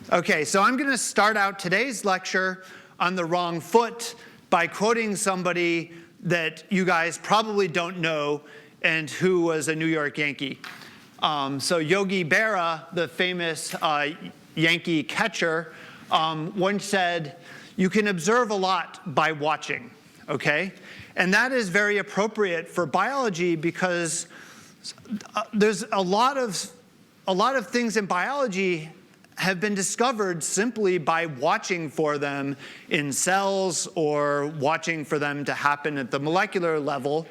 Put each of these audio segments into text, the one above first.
Okay, so I'm going to start out today's lecture on the wrong foot by quoting somebody that you guys probably don't know and who was a New York Yankee. So Yogi Berra, the famous Yankee catcher, once said, "You can observe a lot by watching," okay? And that is very appropriate for biology because there's a lot of things in biology have been discovered simply by watching for them in cells or watching for them to happen at the molecular level.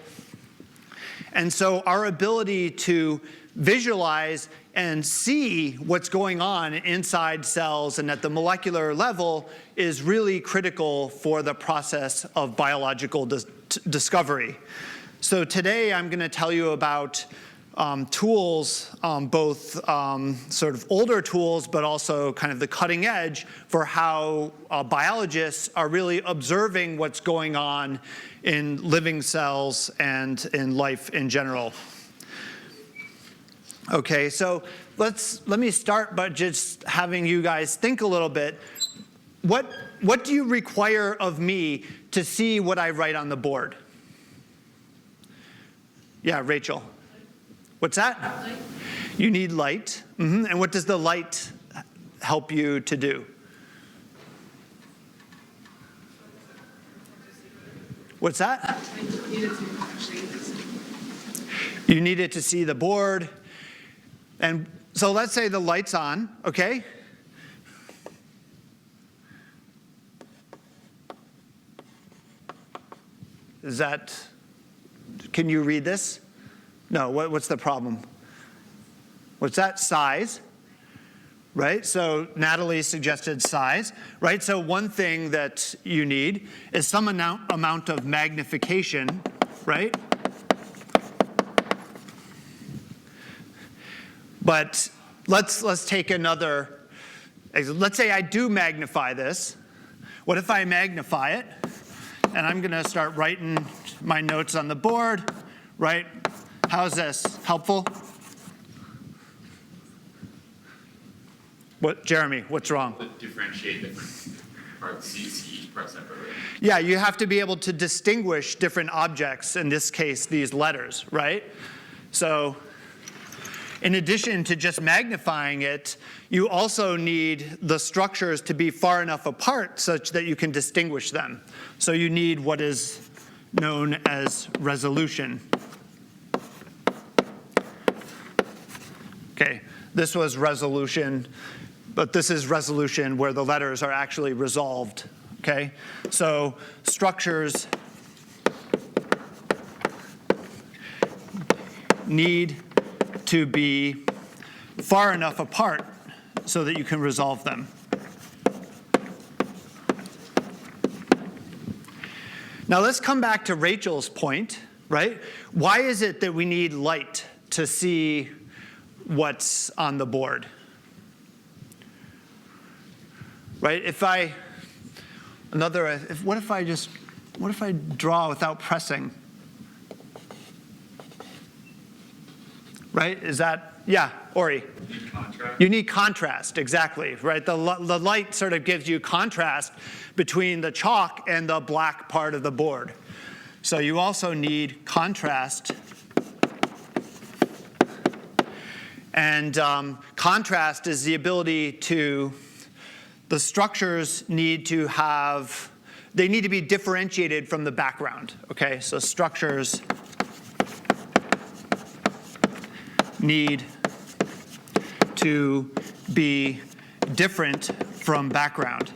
And so our ability to visualize and see what's going on inside cells and at the molecular level is really critical for the process of biological discovery. So today I'm going to tell you about tools, both sort of older tools, but also kind of the cutting edge for how biologists are really observing what's going on in living cells and in life in general. Okay, so let me start by just having you guys think a little bit. What do you require of me to see what I write on the board? Yeah, Rachel. What's that? Light. You need light. Mm-hmm. And what does the light help you to do? What's that? You need it to see the board. And so let's say the light's on, okay? Can you read this? No, what's the problem? What's that? Size, right? So Natalie suggested size, right? So one thing that you need is some amount of magnification, right? But let's take another. Let's say I do magnify this. What if I magnify it? And I'm going to start writing my notes on the board, right? How's this? Helpful? Jeremy, what's wrong? Differentiate different parts, see each part separately. Yeah, you have to be able to distinguish different objects, in this case, these letters, right? So in addition to just magnifying it, you also need the structures to be far enough apart such that you can distinguish them. So you need what is known as resolution. Okay, this was resolution, but this is resolution where the letters are actually resolved, okay? So structures need to be far enough apart so that you can resolve them. Now let's come back to Rachel's point, right? Why is it that we need light to see what's on the board? Right? What if I draw without pressing? Right? Is that, yeah, Ori? You need contrast. You need contrast, exactly, right? The light sort of gives you contrast between the chalk and the black part of the board. So you also need contrast. And contrast is the ability the structures need to be differentiated from the background, okay? So structures need to be different from background.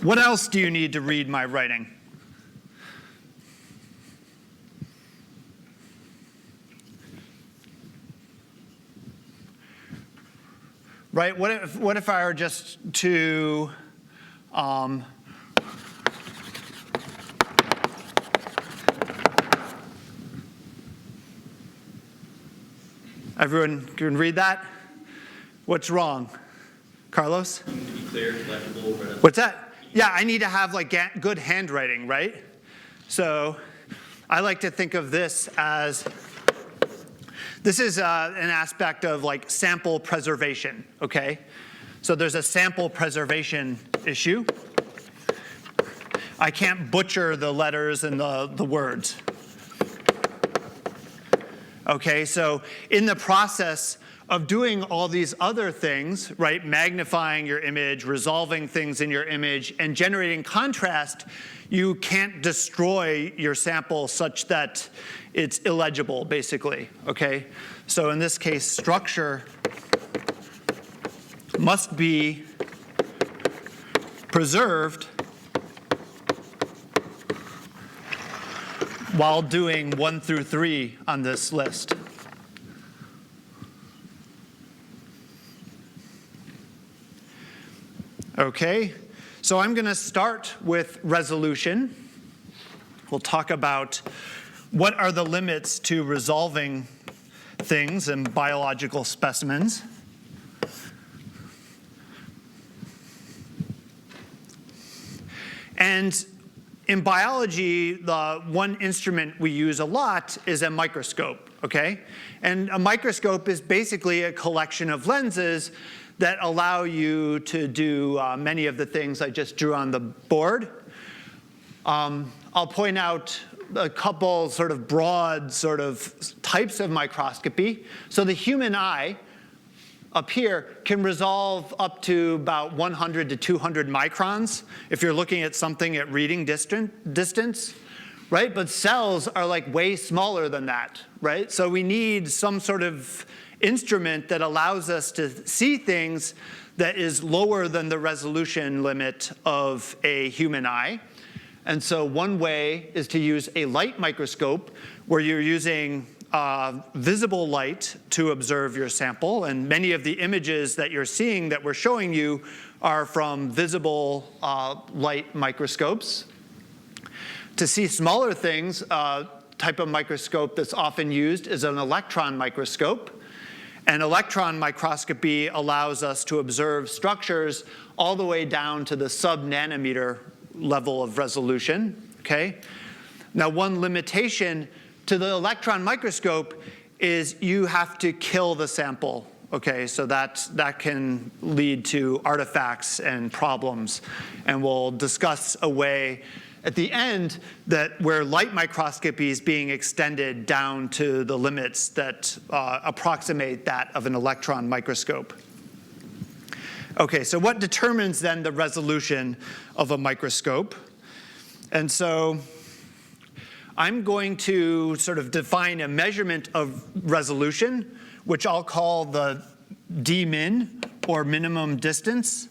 What else do you need to read my writing? Right? What if I were just to everyone can read that? What's wrong? Carlos? You need to be clear, legible, What's that? Yeah, I need to have like good handwriting, right? So I like to think of this as this is an aspect of like sample preservation, okay? So there's a sample preservation issue. I can't butcher the letters and the words. Okay, so in the process of doing all these other things, right, magnifying your image, resolving things in your image, and generating contrast, you can't destroy your sample such that it's illegible, basically, okay? So in this case, structure must be preserved while doing 1 through 3 on this list. Okay, so I'm going to start with resolution. We'll talk about what are the limits to resolving things in biological specimens. And in biology, the one instrument we use a lot is a microscope, okay? And a microscope is basically a collection of lenses that allow you to do many of the things I just drew on the board. I'll point out a couple sort of broad sort of types of microscopy. So the human eye up here can resolve up to about 100 to 200 microns if you're looking at something at reading distance, right? But cells are like way smaller than that, right? So we need some sort of instrument that allows us to see things that is lower than the resolution limit of a human eye. And so one way is to use a light microscope where you're using visible light to observe your sample. And many of the images that you're seeing that we're showing you are from visible light microscopes. To see smaller things, type of microscope that's often used is an electron microscope. And electron microscopy allows us to observe structures all the way down to the sub-nanometer level of resolution, okay? Now, one limitation to the electron microscope is you have to kill the sample, okay? So that can lead to artifacts and problems. And we'll discuss a way at the end that where light microscopy is being extended down to the limits that approximate that of an electron microscope. Okay, so what determines then the resolution of a microscope? And so I'm going to sort of define a measurement of resolution, which I'll call the d-min, or minimum distance.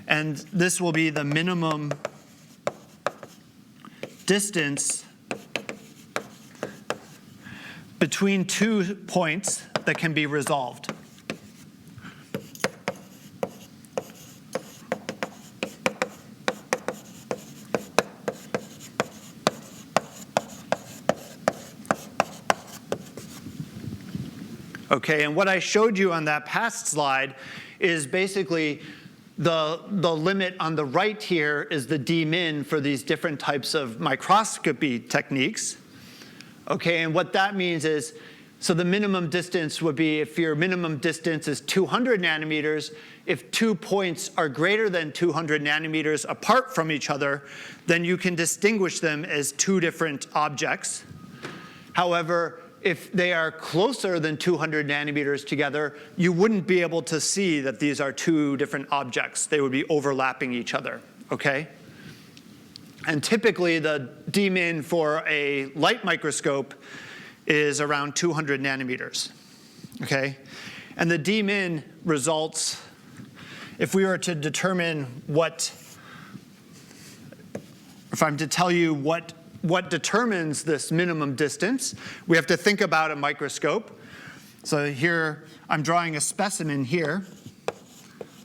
And this will be the minimum distance between 2 points that can be resolved. Okay, and what I showed you on that past slide is basically the limit on the right here is the d-min for these different types of microscopy techniques. Okay, and what that means is, so the minimum distance would be if your minimum distance is 200 nanometers, if 2 points are greater than 200 nanometers apart from each other, then you can distinguish them as 2 different objects. However, if they are closer than 200 nanometers together, you wouldn't be able to see that these are 2 different objects. They would be overlapping each other, okay? And typically, the d-min for a light microscope is around 200 nanometers, okay? And the d-min results, if we were to determine if I'm to tell you what determines this minimum distance, we have to think about a microscope. So here, I'm drawing a specimen here.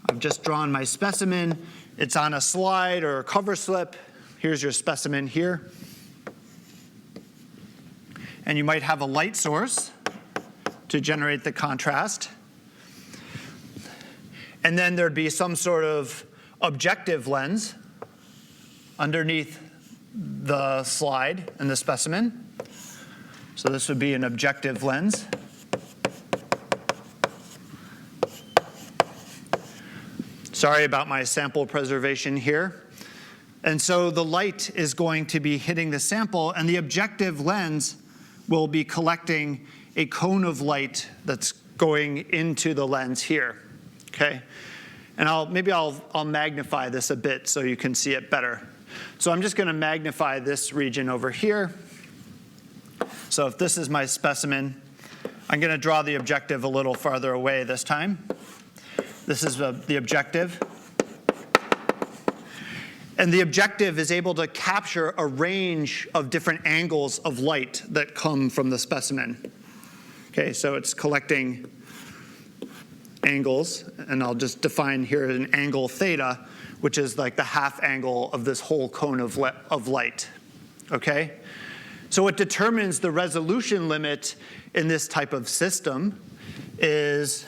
I've just drawn my specimen. It's on a slide or a cover slip. Here's your specimen here. And you might have a light source to generate the contrast. And then there'd be some sort of objective lens underneath the slide and the specimen. So this would be an objective lens. Sorry about my sample preservation here. And so the light is going to be hitting the sample, and the objective lens will be collecting a cone of light that's going into the lens here, okay? And maybe I'll magnify this a bit so you can see it better. So I'm just going to magnify this region over here. So if this is my specimen, I'm going to draw the objective a little farther away this time. This is the objective. And the objective is able to capture a range of different angles of light that come from the specimen. Okay, so it's collecting angles, and I'll just define here an angle theta, which is like the half angle of this whole cone of light. Okay? So what determines the resolution limit in this type of system is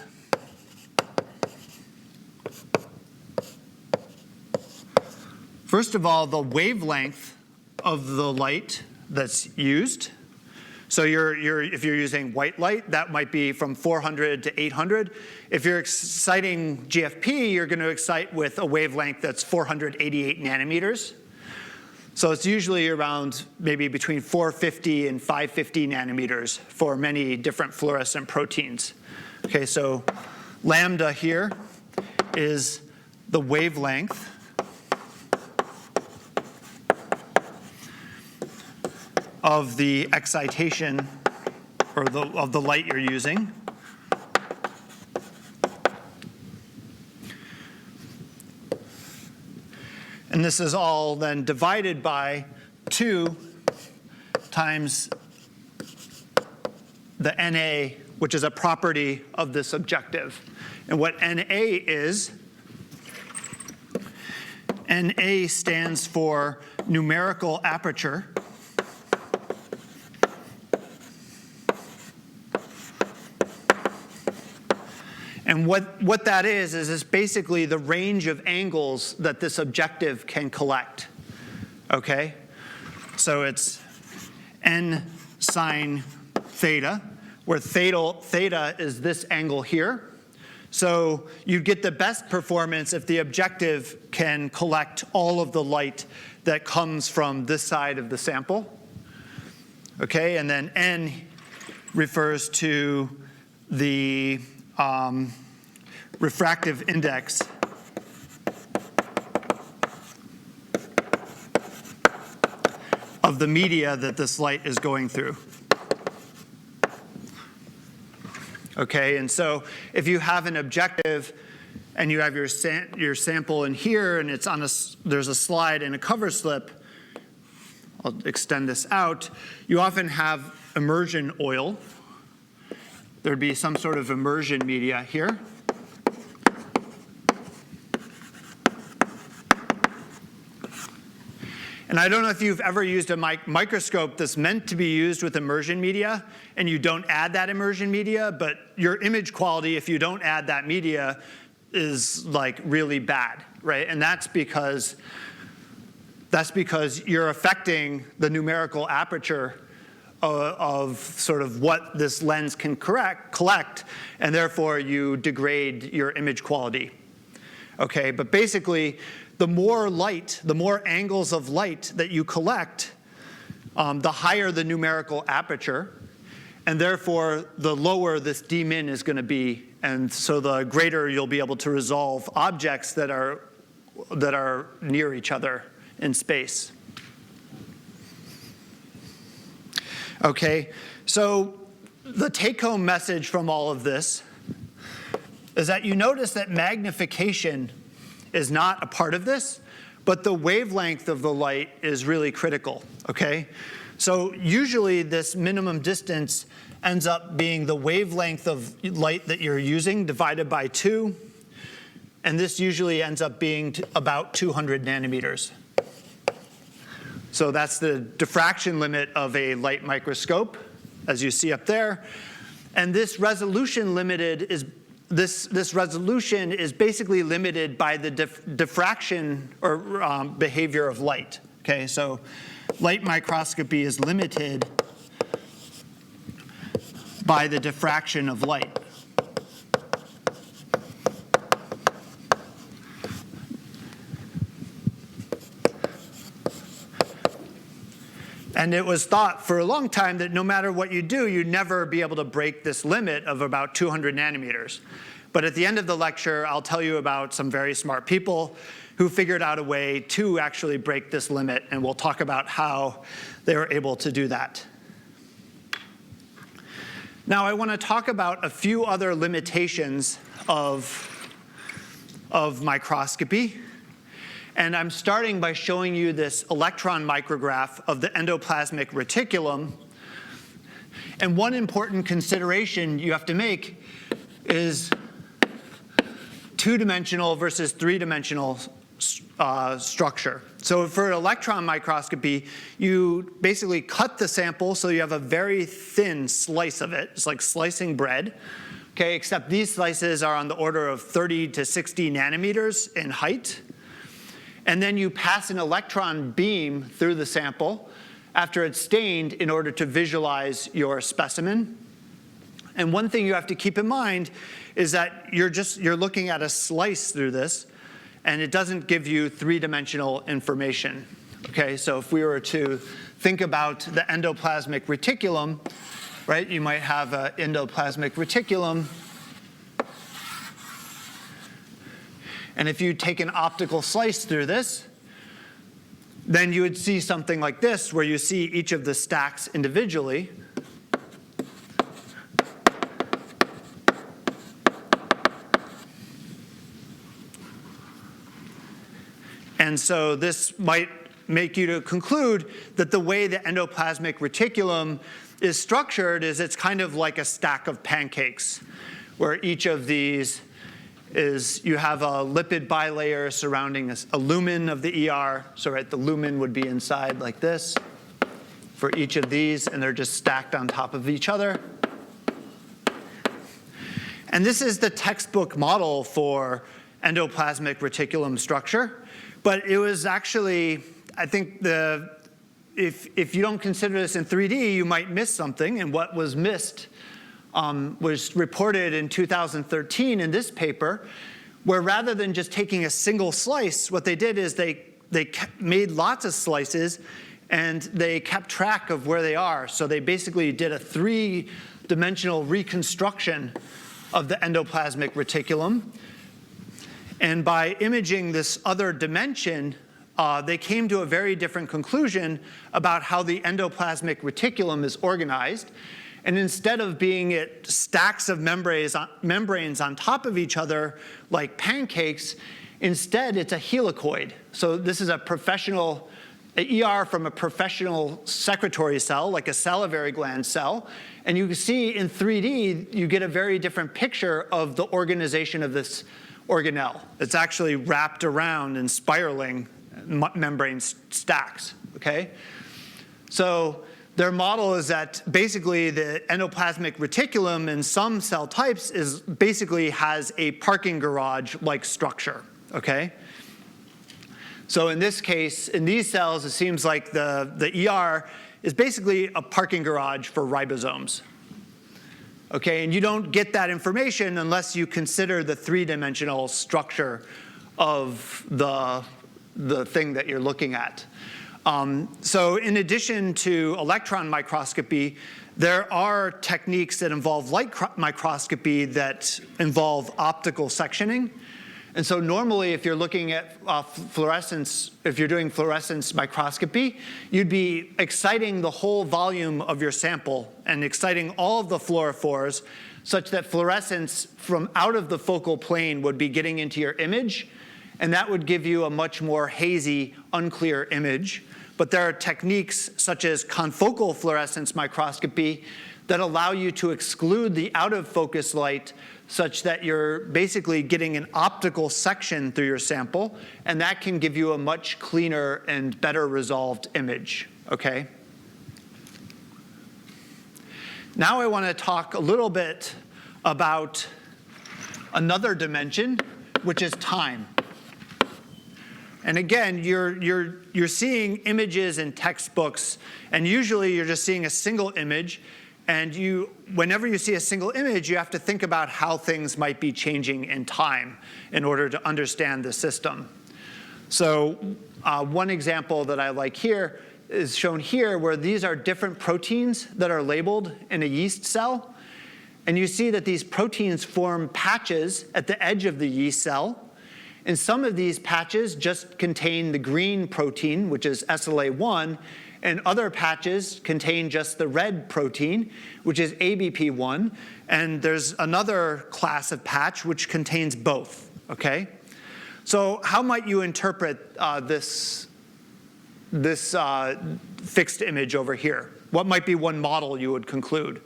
first of all, the wavelength of the light that's used. So if you're using white light, that might be from 400 to 800. If you're exciting GFP, you're going to excite with a wavelength that's 488 nanometers. So it's usually around maybe between 450 and 550 nanometers for many different fluorescent proteins. Okay, so lambda here is the wavelength of the excitation or of the light you're using. And this is all then divided by 2 times the NA, which is a property of this objective. And what NA is, NA stands for numerical aperture. And what that is it's basically the range of angles that this objective can collect, okay? So it's n sine theta, where theta is this angle here. So you get the best performance if the objective can collect all of the light that comes from this side of the sample, okay? And then n refers to the refractive index of the media that this light is going through. Okay, and so if you have an objective and you have your sample in here and it's on there's a slide and a cover slip, I'll extend this out, you often have immersion oil. There'd be some sort of immersion media here. And I don't know if you've ever used a microscope that's meant to be used with immersion media, and you don't add that immersion media, but your image quality, if you don't add that media, is like really bad, right? And that's because you're affecting the numerical aperture of sort of what this lens can collect, and therefore you degrade your image quality. Okay, but basically, the more light, the more angles of light that you collect, the higher the numerical aperture, and therefore the lower this d min is going to be, and so the greater you'll be able to resolve objects that are near each other in space. Okay, so the take-home message from all of this is that you notice that magnification is not a part of this, but the wavelength of the light is really critical, okay? So usually this minimum distance ends up being the wavelength of light that you're using divided by 2, and this usually ends up being about 200 nanometers. So that's the diffraction limit of a light microscope, as you see up there. And this resolution this resolution is basically limited by the diffraction or behavior of light. Okay, so light microscopy is limited by the diffraction of light. And it was thought for a long time that no matter what you do, you'd never be able to break this limit of about 200 nanometers. But at the end of the lecture, I'll tell you about some very smart people who figured out a way to actually break this limit, and we'll talk about how they were able to do that. Now, I want to talk about a few other limitations of microscopy. And I'm starting by showing you this electron micrograph of the endoplasmic reticulum. And one important consideration you have to make is two-dimensional versus three-dimensional structure. So for electron microscopy, you basically cut the sample so you have a very thin slice of it. It's like slicing bread. Okay, except these slices are on the order of 30 to 60 nanometers in height. And then you pass an electron beam through the sample after it's stained in order to visualize your specimen. And one thing you have to keep in mind is that you're looking at a slice through this, and it doesn't give you three-dimensional information. Okay, so if we were to think about the endoplasmic reticulum, right, you might have an endoplasmic reticulum. And if you take an optical slice through this, then you would see something like this, where you see each of the stacks individually. And so this might make you to conclude that the way the endoplasmic reticulum is structured is it's kind of like a stack of pancakes, where each of these is you have a lipid bilayer surrounding a lumen of the ER. So right, the lumen would be inside like this for each of these, and they're just stacked on top of each other. And this is the textbook model for endoplasmic reticulum structure. But it was actually, I think, if you don't consider this in 3D, you might miss something. And what was missed was reported in 2013 in this paper, where rather than just taking a single slice, what they did is they made lots of slices, and they kept track of where they are. So they basically did a three-dimensional reconstruction of the endoplasmic reticulum. And by imaging this other dimension, they came to a very different conclusion about how the endoplasmic reticulum is organized. And instead of being stacks of membranes on top of each other like pancakes, instead it's a helicoid. So this is an ER from a professional secretory cell, like a salivary gland cell. And you can see in 3D, you get a very different picture of the organization of this organelle. It's actually wrapped around in spiraling membrane stacks, okay? So their model is that basically the endoplasmic reticulum in some cell types basically has a parking garage-like structure, okay? So in this case, in these cells, it seems like the ER is basically a parking garage for ribosomes. Okay, and you don't get that information unless you consider the three-dimensional structure of the thing that you're looking at. So in addition to electron microscopy, there are techniques that involve light microscopy that involve optical sectioning. And so normally, if you're looking at fluorescence, if you're doing fluorescence microscopy, you'd be exciting the whole volume of your sample and exciting all of the fluorophores such that fluorescence from out of the focal plane would be getting into your image, and that would give you a much more hazy, unclear image. But there are techniques such as confocal fluorescence microscopy that allow you to exclude the out-of-focus light such that you're basically getting an optical section through your sample, and that can give you a much cleaner and better resolved image, okay? Now I want to talk a little bit about another dimension, which is time. And again, you're seeing images in textbooks, and usually you're just seeing a single image. And whenever you see a single image, you have to think about how things might be changing in time in order to understand the system. So one example that I like here is shown here, where these are different proteins that are labeled in a yeast cell. And you see that these proteins form patches at the edge of the yeast cell. And some of these patches just contain the green protein, which is SLA1, and other patches contain just the red protein, which is ABP1. And there's another class of patch which contains both, okay? So how might you interpret this fixed image over here? What might be one model you would conclude?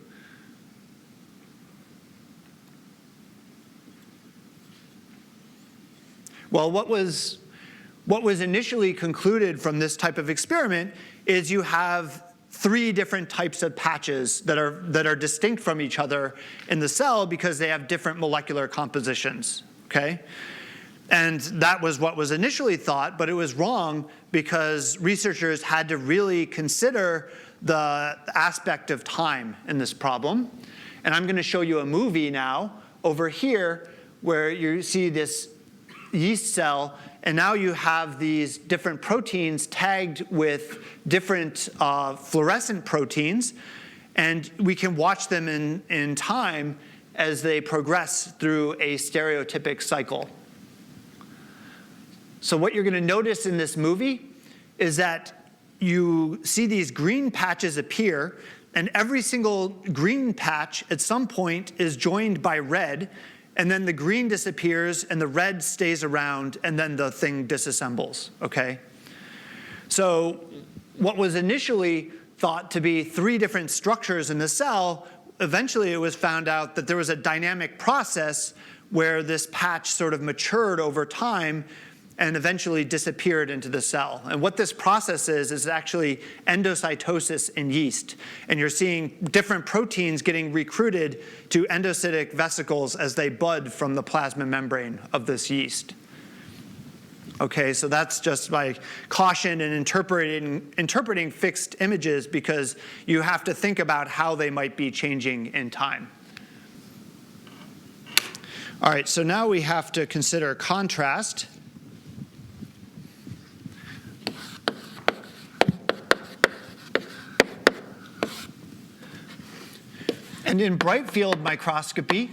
Well, what was initially concluded from this type of experiment is you have 3 different types of patches that are distinct from each other in the cell because they have different molecular compositions, okay? And that was what was initially thought, but it was wrong because researchers had to really consider the aspect of time in this problem. And I'm going to show you a movie now over here where you see this yeast cell, and now you have these different proteins tagged with different fluorescent proteins, and we can watch them in time as they progress through a stereotypic cycle. So what you're going to notice in this movie is that you see these green patches appear, and every single green patch at some point is joined by red, and then the green disappears and the red stays around, and then the thing disassembles, okay? So what was initially thought to be 3 different structures in the cell, eventually it was found out that there was a dynamic process where this patch sort of matured over time and eventually disappeared into the cell. And what this process is actually endocytosis in yeast. And you're seeing different proteins getting recruited to endocytic vesicles as they bud from the plasma membrane of this yeast. Okay, so that's just my caution in interpreting fixed images, because you have to think about how they might be changing in time. All right, so now we have to consider contrast. And in bright field microscopy,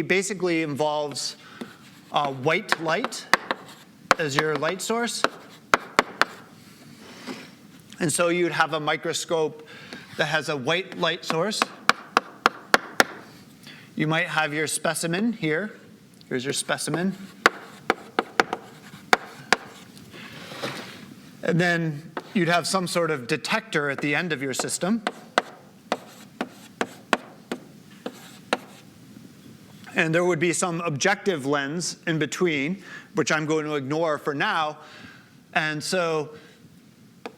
basically involves white light as your light source. And so you'd have a microscope that has a white light source. You might have your specimen here. Here's your specimen. And then you'd have some sort of detector at the end of your system. And there would be some objective lens in between, which I'm going to ignore for now. And so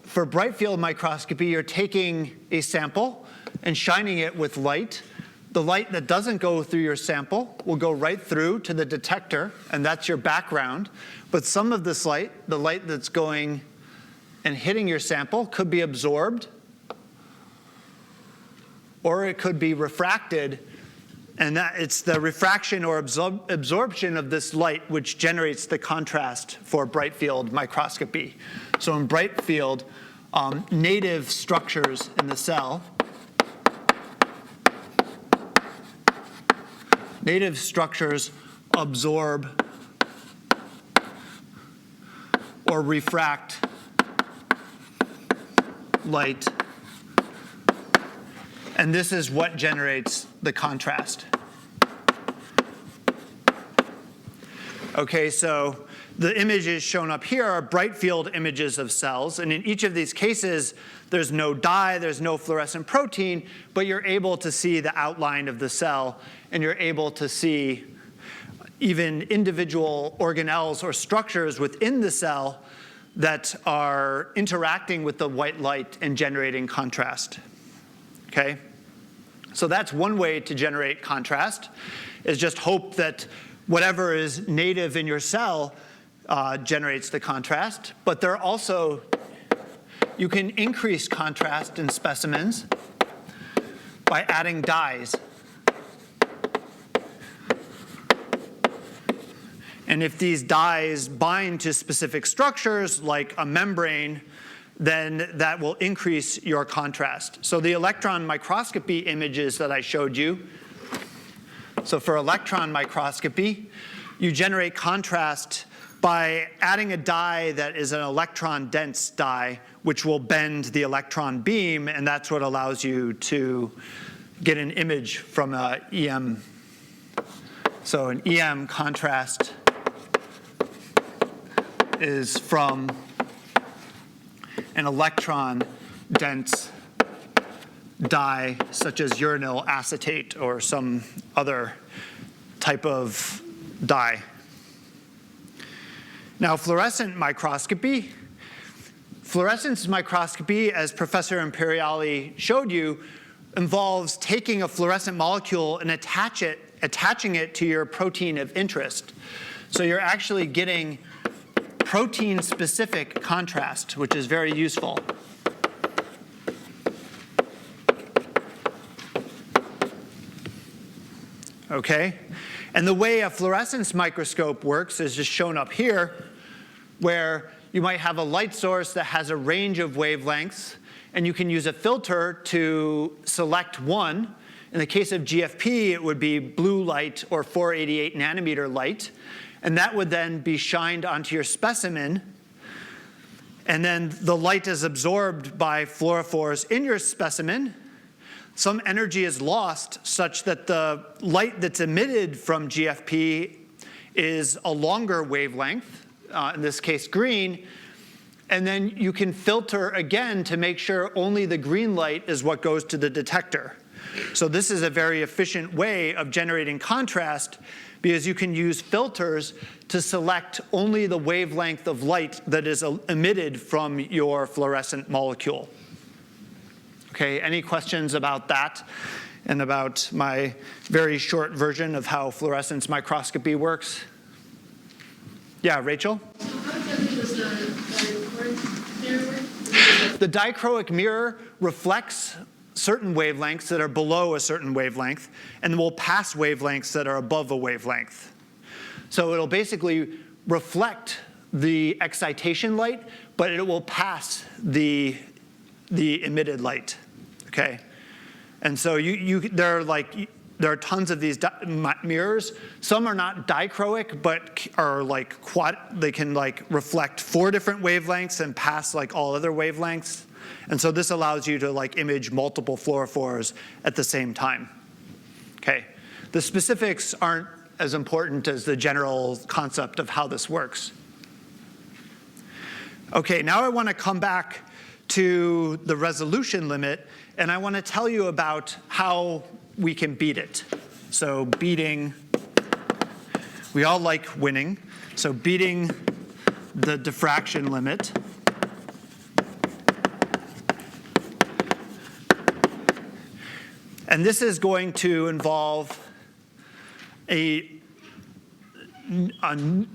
for bright field microscopy, you're taking a sample and shining it with light. The light that doesn't go through your sample will go right through to the detector, and that's your background. But some of this light, the light that's going and hitting your sample, could be absorbed, or it could be refracted, and that it's the refraction or absorption of this light which generates the contrast for bright field microscopy. So in bright field, native structures in the cell, native structures absorb or refract light, and this is what generates the contrast. Okay, so the images shown up here are bright field images of cells, and in each of these cases, there's no dye, there's no fluorescent protein, but you're able to see the outline of the cell, and you're able to see even individual organelles or structures within the cell that are interacting with the white light and generating contrast. Okay? So that's one way to generate contrast, is just hope that whatever is native in your cell generates the contrast. But there are also, you can increase contrast in specimens by adding dyes. And if these dyes bind to specific structures, like a membrane, then that will increase your contrast. So the electron microscopy images that I showed you, so for electron microscopy, you generate contrast by adding a dye that is an electron-dense dye, which will bend the electron beam, and that's what allows you to get an image from an EM. So an EM contrast is from an electron-dense dye, such as uranyl acetate or some other type of dye. Now, fluorescent microscopy. Fluorescence microscopy, as Professor Imperiali showed you, involves taking a fluorescent molecule and attaching it to your protein of interest. So you're actually getting protein-specific contrast, which is very useful. Okay? And the way a fluorescence microscope works is just shown up here, where you might have a light source that has a range of wavelengths, and you can use a filter to select one. In the case of GFP, it would be blue light or 488 nanometer light, and that would then be shined onto your specimen, and then the light is absorbed by fluorophores in your specimen. Some energy is lost such that the light that's emitted from GFP is a longer wavelength, in this case green, and then you can filter again to make sure only the green light is what goes to the detector. So this is a very efficient way of generating contrast because you can use filters to select only the wavelength of light that is emitted from your fluorescent molecule. Okay, any questions about that and about my very short version of how fluorescence microscopy works? Yeah, Rachel? So how exactly does the dichroic mirror work? The dichroic mirror reflects certain wavelengths that are below a certain wavelength and will pass wavelengths that are above a wavelength. So it'll basically reflect the excitation light, but it will pass the emitted light. Okay, and so there are tons of these mirrors. Some are not dichroic, but are like they can like reflect 4 different wavelengths and pass like all other wavelengths. And so this allows you to like image multiple fluorophores at the same time. Okay, the specifics aren't as important as the general concept of how this works. Okay, now I want to come back to the resolution limit, and I want to tell you about how we can beat it. So beating, we all like winning, so beating the diffraction limit. And this is going to involve a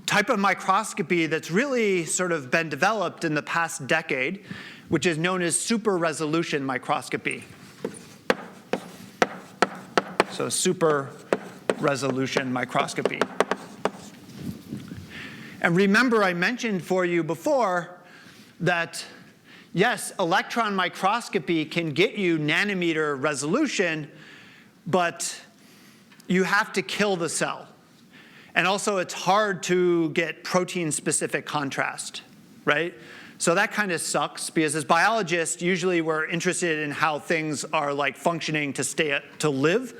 type of microscopy that's really sort of been developed in the past decade, which is known as superresolution microscopy. So superresolution microscopy. And remember, I mentioned for you before that, yes, electron microscopy can get you nanometer resolution, but you have to kill the cell. And also, it's hard to get protein-specific contrast, right? So that kind of sucks because as biologists, usually we're interested in how things are like functioning to live.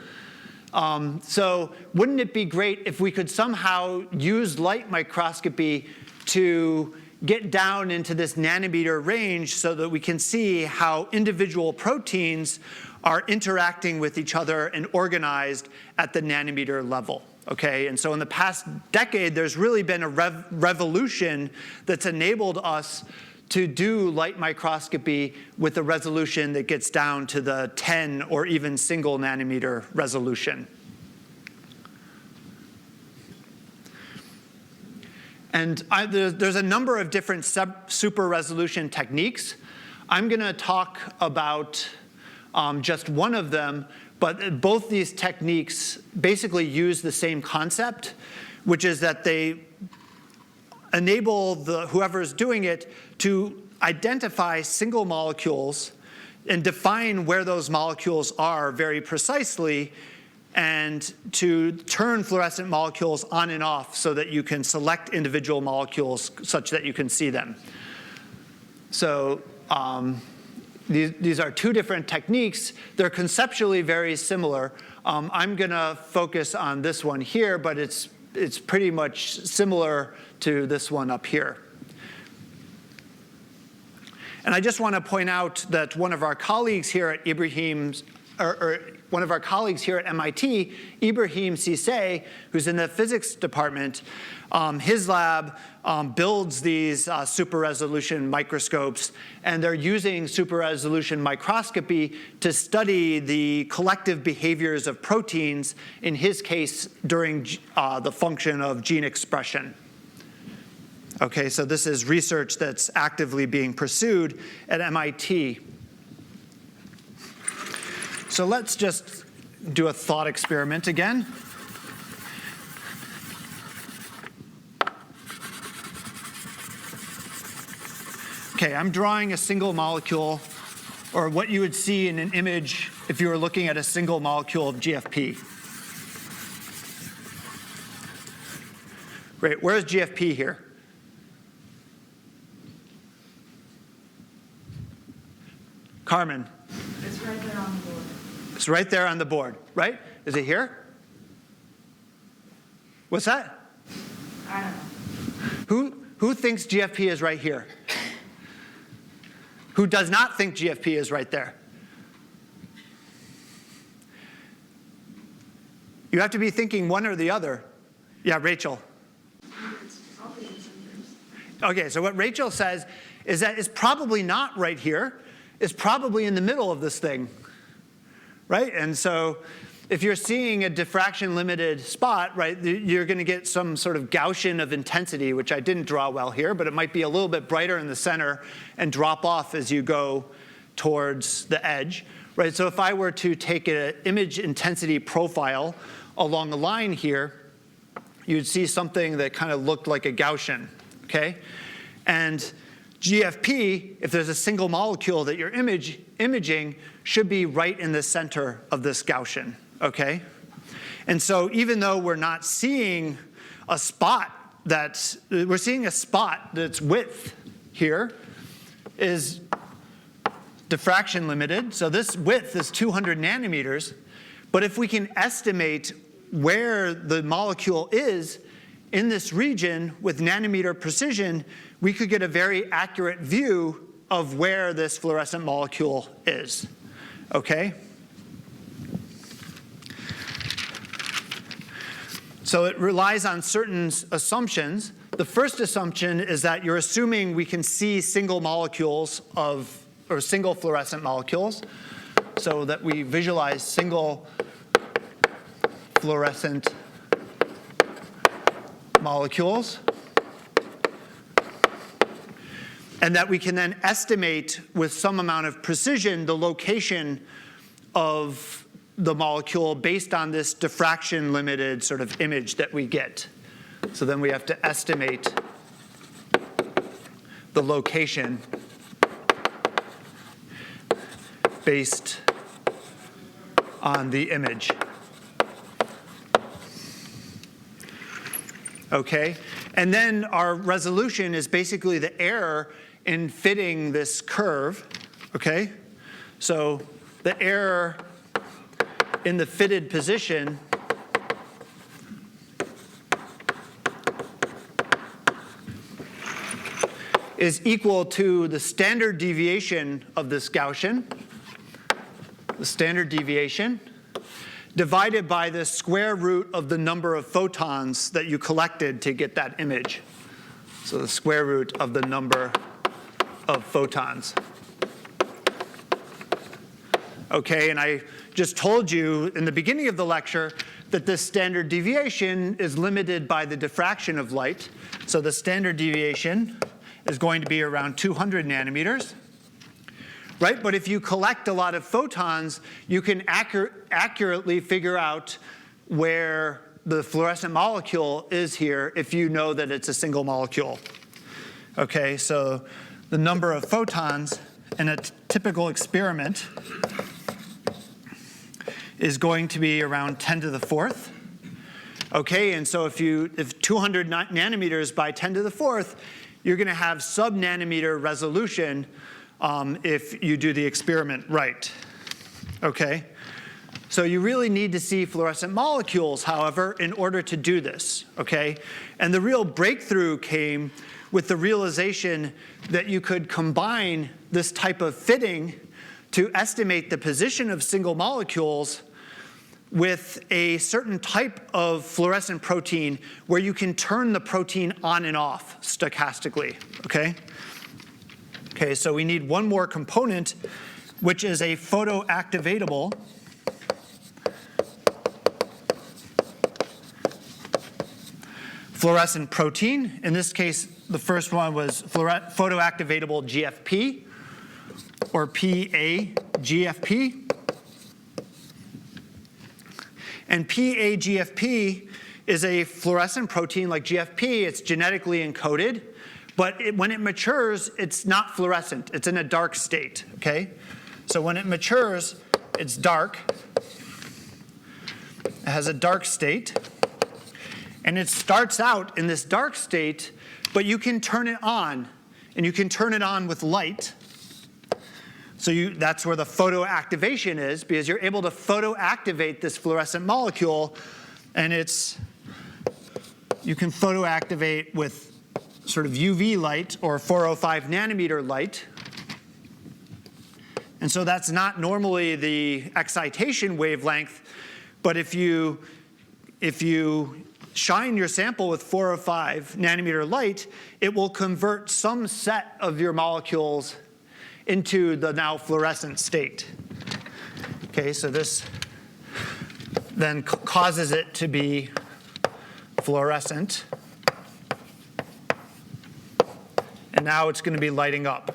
So wouldn't it be great if we could somehow use light microscopy to get down into this nanometer range so that we can see how individual proteins are interacting with each other and organized at the nanometer level? Okay, and so in the past decade, there's really been a revolution that's enabled us to do light microscopy with a resolution that gets down to the 10 or even single nanometer resolution. And there's a number of different super resolution techniques. I'm going to talk about just one of them, but both these techniques basically use the same concept, which is that they enable whoever's doing it to identify single molecules and define where those molecules are very precisely, and to turn fluorescent molecules on and off so that you can select individual molecules such that you can see them. So these are two different techniques. They're conceptually very similar. I'm going to focus on this one here, but it's pretty much similar to this one up here. And I just want to point out that one of our colleagues here at one of our colleagues here at MIT, Ibrahim Cissé, who's in the physics department, his lab builds these super-resolution microscopes, and they're using super-resolution microscopy to study the collective behaviors of proteins, in his case, during the function of gene expression. Okay, so this is research that's actively being pursued at MIT. So let's just do a thought experiment again. Okay, I'm drawing a single molecule, or what you would see in an image if you were looking at a single molecule of GFP. Great, where's GFP here? Carmen. It's right there on the board. It's right there on the board, right? Is it here? What's that? I don't know. Who thinks GFP is right here? Who does not think GFP is right there? You have to be thinking one or the other. Yeah, Rachel. It's probably in centers. Okay, so what Rachel says is that it's probably not right here. It's probably in the middle of this thing, right? And so if you're seeing a diffraction-limited spot, right, you're going to get some sort of Gaussian of intensity, which I didn't draw well here, but it might be a little bit brighter in the center and drop off as you go towards the edge, right? So if I were to take an image intensity profile along a line here, you'd see something that kind of looked like a Gaussian, okay? And GFP, if there's a single molecule that you're imaging, should be right in the center of this Gaussian, okay? And so even though we're not seeing a spot we're seeing a spot that's width here is diffraction limited. So this width is 200 nanometers. But if we can estimate where the molecule is in this region with nanometer precision, we could get a very accurate view of where this fluorescent molecule is, okay? So it relies on certain assumptions. The first assumption is that you're assuming we can see single molecules or single fluorescent molecules, so that we visualize single fluorescent molecules, and that we can then estimate with some amount of precision the location of the molecule based on this diffraction-limited sort of image that we get. So then we have to estimate the location based on the image. Okay? And then our resolution is basically the error in fitting this curve, okay? So the error in the fitted position is equal to the standard deviation of this Gaussian, the standard deviation, divided by the square root of the number of photons that you collected to get that image. So the square root of the number of photons. Okay, and I just told you in the beginning of the lecture that this standard deviation is limited by the diffraction of light. So the standard deviation is going to be around 200 nanometers. Right? But if you collect a lot of photons, you can accurately figure out where the fluorescent molecule is here if you know that it's a single molecule. Okay, so the number of photons in a typical experiment is going to be around 10 to the fourth. Okay, and so if 200 nanometers by 10 to the fourth, you're going to have sub-nanometer resolution if you do the experiment right. Okay, so you really need to see fluorescent molecules, however, in order to do this. Okay, and the real breakthrough came with the realization that you could combine this type of fitting to estimate the position of single molecules with a certain type of fluorescent protein where you can turn the protein on and off stochastically, okay? Okay, so we need one more component, which is a photoactivatable fluorescent protein. In this case, the first one was photoactivatable GFP, or PAGFP. And PAGFP is a fluorescent protein like GFP. It's genetically encoded, but when it matures, it's not fluorescent. It's in a dark state, okay? So when it matures, it's dark. It has a dark state. And it starts out in this dark state, but you can turn it on, and you can turn it on with light. So that's where the photoactivation is, because you're able to photoactivate this fluorescent molecule, and you can photoactivate with sort of UV light or 405 nanometer light. And so that's not normally the excitation wavelength, but if you shine your sample with 405 nanometer light, it will convert some set of your molecules into the now fluorescent state. Okay, so this then causes it to be fluorescent. And now it's going to be lighting up.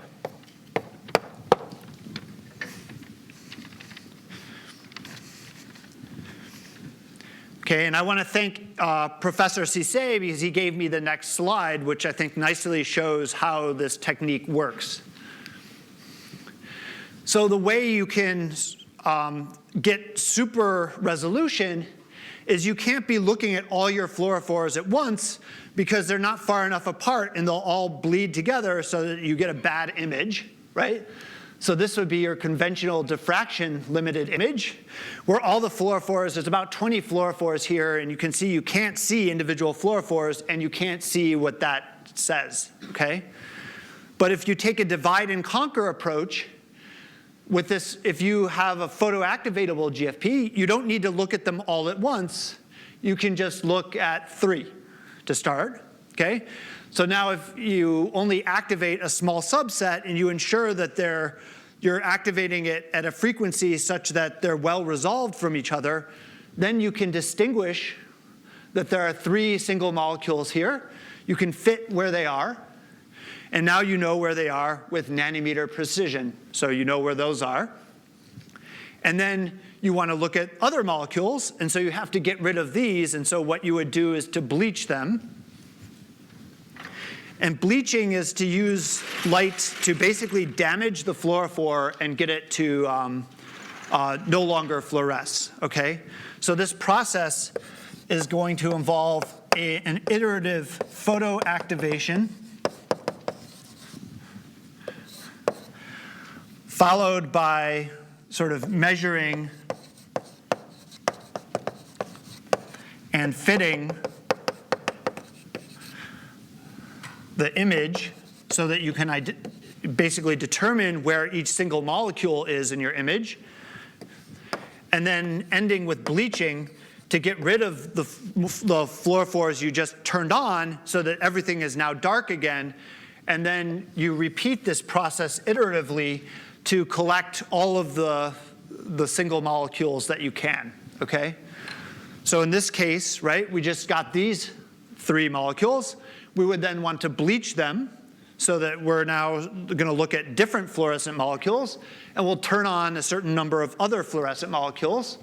Okay, and I want to thank Professor Cissé because he gave me the next slide, which I think nicely shows how this technique works. So the way you can get super resolution is you can't be looking at all your fluorophores at once because they're not far enough apart and they'll all bleed together so that you get a bad image, right? So this would be your conventional diffraction limited image, where all the fluorophores, there's about 20 fluorophores here, and you can see you can't see individual fluorophores, and you can't see what that says, okay? But if you take a divide and conquer approach, with this, if you have a photoactivatable GFP, you don't need to look at them all at once. You can just look at 3 to start, okay? So now if you only activate a small subset and you ensure that you're activating it at a frequency such that they're well resolved from each other, then you can distinguish that there are 3 single molecules here. You can fit where they are. And now you know where they are with nanometer precision. So you know where those are. And then you want to look at other molecules. And so you have to get rid of these. And so what you would do is to bleach them. And bleaching is to use light to basically damage the fluorophore and get it to no longer fluoresce, okay? So this process is going to involve an iterative photoactivation followed by sort of measuring and fitting the image so that you can basically determine where each single molecule is in your image, and then ending with bleaching to get rid of the fluorophores you just turned on so that everything is now dark again, and then you repeat this process iteratively to collect all of the single molecules that you can, okay? So in this case, right, we just got these 3 molecules. We would then want to bleach them so that we're now going to look at different fluorescent molecules, and we'll turn on a certain number of other fluorescent molecules.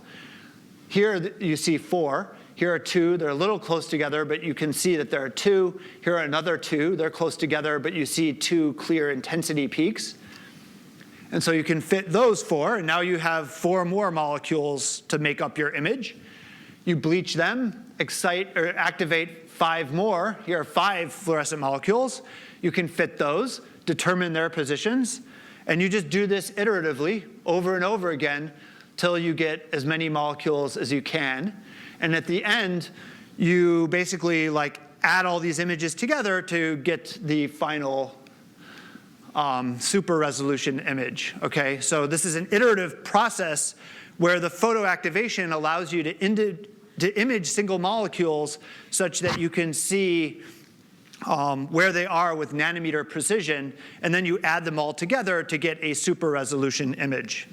Here you see 4. Here are two. They're a little close together, but you can see that there are two. Here are another two. They're close together, but you see two clear intensity peaks. And so you can fit those four, and now you have four more molecules to make up your image. You bleach them, excite or activate five more. Here are five fluorescent molecules. You can fit those, determine their positions, and you just do this iteratively over and over again till you get as many molecules as you can. And at the end, you basically like add all these images together to get the final super resolution image, okay? So this is an iterative process where the photoactivation allows you to image single molecules such that you can see where they are with nanometer precision, and then you add them all together to get a super resolution image.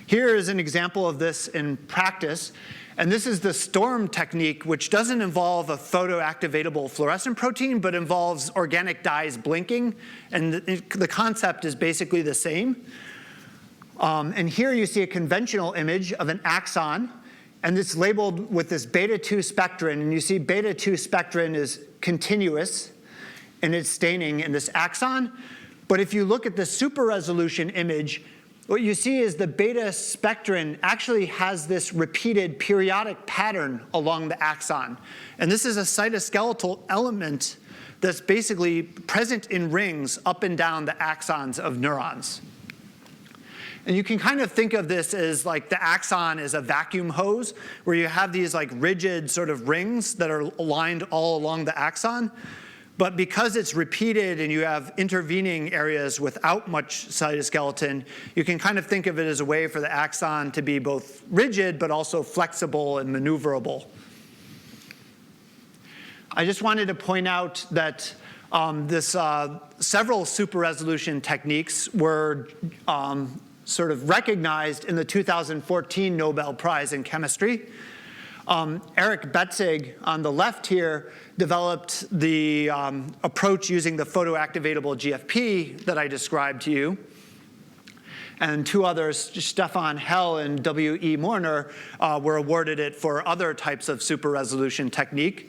Here is an example of this in practice. And this is the STORM technique, which doesn't involve a photoactivatable fluorescent protein, but involves organic dyes blinking. And the concept is basically the same. And here you see a conventional image of an axon. And it's labeled with this beta-2 spectrin. And you see beta-2 spectrin is continuous in its staining in this axon. But if you look at the super resolution image, what you see is the beta spectrin actually has this repeated periodic pattern along the axon. And this is a cytoskeletal element that's basically present in rings up and down the axons of neurons. And you can kind of think of this as like the axon as a vacuum hose, where you have these like rigid sort of rings that are aligned all along the axon. But because it's repeated and you have intervening areas without much cytoskeleton, you can kind of think of it as a way for the axon to be both rigid but also flexible and maneuverable. I just wanted to point out that several super resolution techniques were sort of recognized in the 2014 Nobel Prize in Chemistry. Eric Betzig on the left here developed the approach using the photoactivatable GFP that I described to you. And two others, Stefan Hell and W.E. Morner, were awarded it for other types of super resolution technique.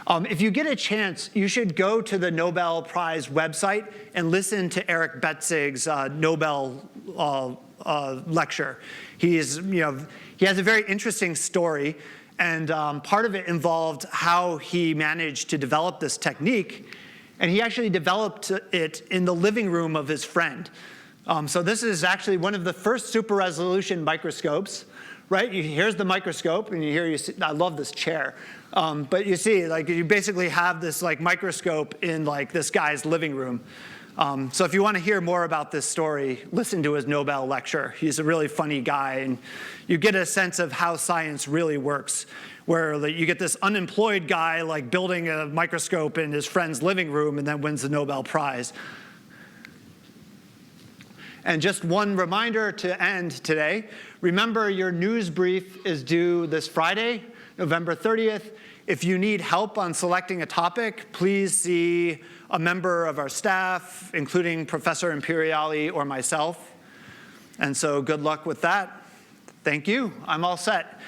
If you get a chance, you should go to the Nobel Prize website and listen to Eric Betzig's Nobel lecture. He has a very interesting story. And part of it involved how he managed to develop this technique. And he actually developed it in the living room of his friend. So this is actually one of the first super resolution microscopes, right? Here's the microscope, and you see, I love this chair. But you see, like, you basically have this like microscope in like this guy's living room. So if you want to hear more about this story, listen to his Nobel lecture. He's a really funny guy, and you get a sense of how science really works, where you get this unemployed guy like building a microscope in his friend's living room and then wins the Nobel Prize. And just one reminder to end today. Remember, your news brief is due this Friday, November 30th. If you need help on selecting a topic, please see a member of our staff, including Professor Imperiali or myself. And so good luck with that. Thank you. I'm all set.